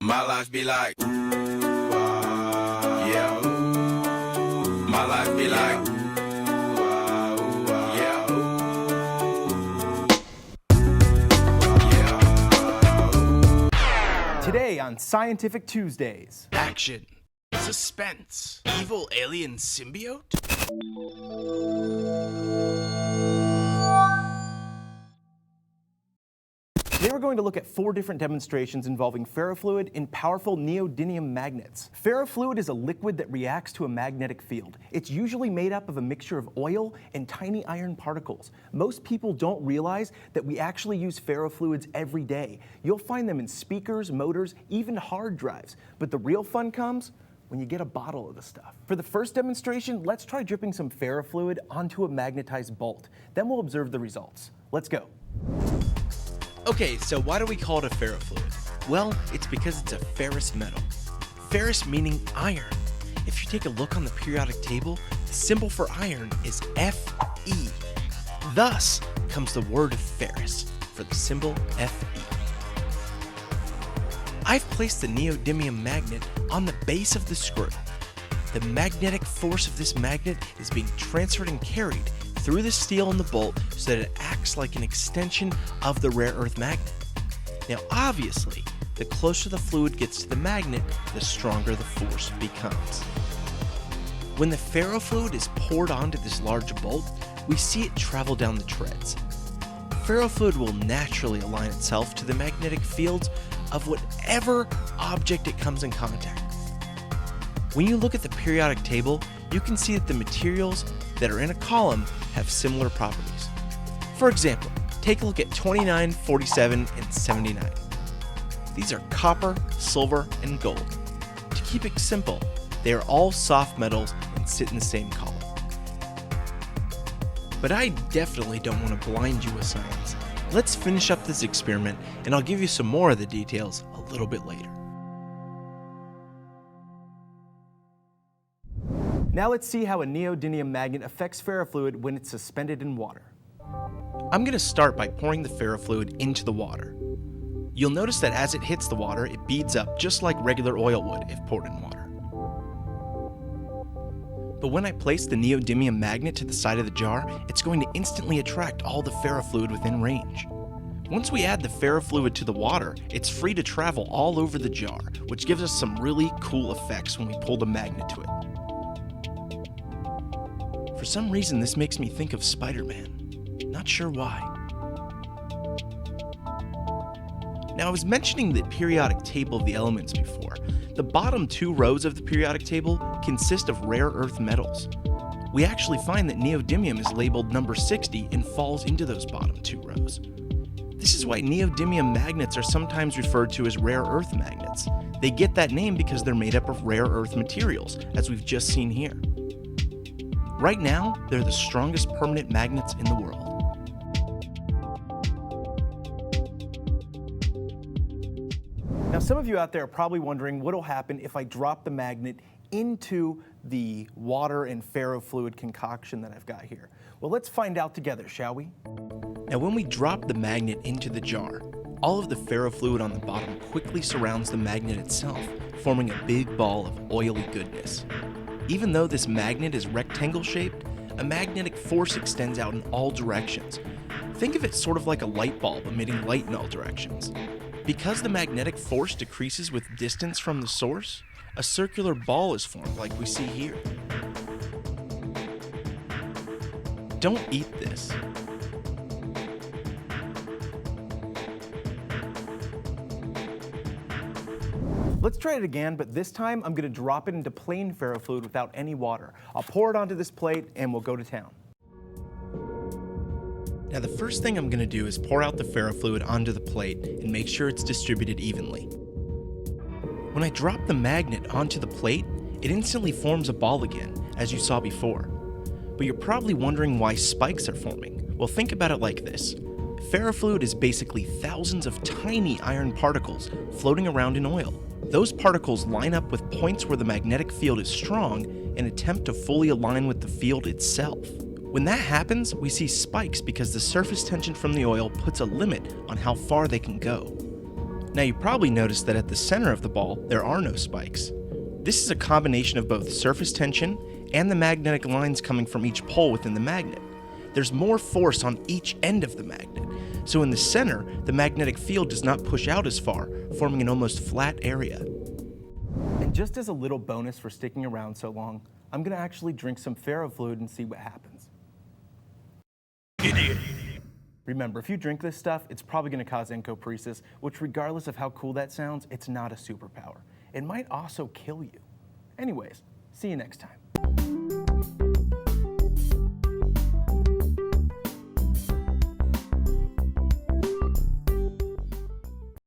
My life be like, ooh, yeah, ooh. My life be like, ooh, yeah, ooh. Today on Scientific Tuesdays. Action. Suspense. Evil alien symbiote? Today we're going to look at 4 different demonstrations involving ferrofluid in powerful neodymium magnets. Ferrofluid is a liquid that reacts to a magnetic field. It's usually made up of a mixture of oil and tiny iron particles. Most people don't realize that we actually use ferrofluids every day. You'll find them in speakers, motors, even hard drives. But the real fun comes when you get a bottle of the stuff. For the first demonstration, let's try dripping some ferrofluid onto a magnetized bolt. Then we'll observe the results. Let's go. Okay, so why do we call it a ferrofluid? Well, it's because it's a ferrous metal. Ferrous meaning iron. If you take a look on the periodic table, the symbol for iron is Fe. Thus comes the word ferrous for the symbol Fe. I've placed the neodymium magnet on the base of the screw. The magnetic force of this magnet is being transferred and carried through the steel in the bolt so that it acts like an extension of the rare earth magnet. Now obviously, the closer the fluid gets to the magnet, the stronger the force becomes. When the ferrofluid is poured onto this large bolt, we see it travel down the treads. Ferrofluid will naturally align itself to the magnetic fields of whatever object it comes in contact with. When you look at the periodic table, you can see that the materials that are in a column have similar properties. For example, take a look at 29, 47, and 79. These are copper, silver, and gold. To keep it simple, they are all soft metals and sit in the same column. But I definitely don't want to blind you with science. Let's finish up this experiment and I'll give you some more of the details a little bit later. Now let's see how a neodymium magnet affects ferrofluid when it's suspended in water. I'm going to start by pouring the ferrofluid into the water. You'll notice that as it hits the water, it beads up just like regular oil would if poured in water. But when I place the neodymium magnet to the side of the jar, it's going to instantly attract all the ferrofluid within range. Once we add the ferrofluid to the water, it's free to travel all over the jar, which gives us some really cool effects when we pull the magnet to it. For some reason, this makes me think of Spider-Man. Not sure why. Now, I was mentioning the periodic table of the elements before. The bottom 2 rows of the periodic table consist of rare earth metals. We actually find that neodymium is labeled number 60 and falls into those bottom 2 rows. This is why neodymium magnets are sometimes referred to as rare earth magnets. They get that name because they're made up of rare earth materials, as we've just seen here. Right now, they're the strongest permanent magnets in the world. Now some of you out there are probably wondering what will happen if I drop the magnet into the water and ferrofluid concoction that I've got here. Well, let's find out together, shall we? Now when we drop the magnet into the jar, all of the ferrofluid on the bottom quickly surrounds the magnet itself, forming a big ball of oily goodness. Even though this magnet is rectangle shaped, a magnetic force extends out in all directions. Think of it sort of like a light bulb emitting light in all directions. Because the magnetic force decreases with distance from the source, a circular ball is formed like we see here. Don't eat this. Let's try it again, but this time I'm going to drop it into plain ferrofluid without any water. I'll pour it onto this plate and we'll go to town. Now the first thing I'm going to do is pour out the ferrofluid onto the plate and make sure it's distributed evenly. When I drop the magnet onto the plate, it instantly forms a ball again, as you saw before. But you're probably wondering why spikes are forming. Well, think about it like this. Ferrofluid is basically thousands of tiny iron particles floating around in oil. Those particles line up with points where the magnetic field is strong and attempt to fully align with the field itself. When that happens, we see spikes because the surface tension from the oil puts a limit on how far they can go. Now you probably noticed that at the center of the ball, there are no spikes. This is a combination of both surface tension and the magnetic lines coming from each pole within the magnet. There's more force on each end of the magnet, so in the center, the magnetic field does not push out as far, forming an almost flat area. And just as a little bonus for sticking around so long, I'm gonna actually drink some Ferro Fluid and see what happens. Idiot. Remember, if you drink this stuff, it's probably gonna cause encopresis, which regardless of how cool that sounds, it's not a superpower. It might also kill you. Anyways, see you next time.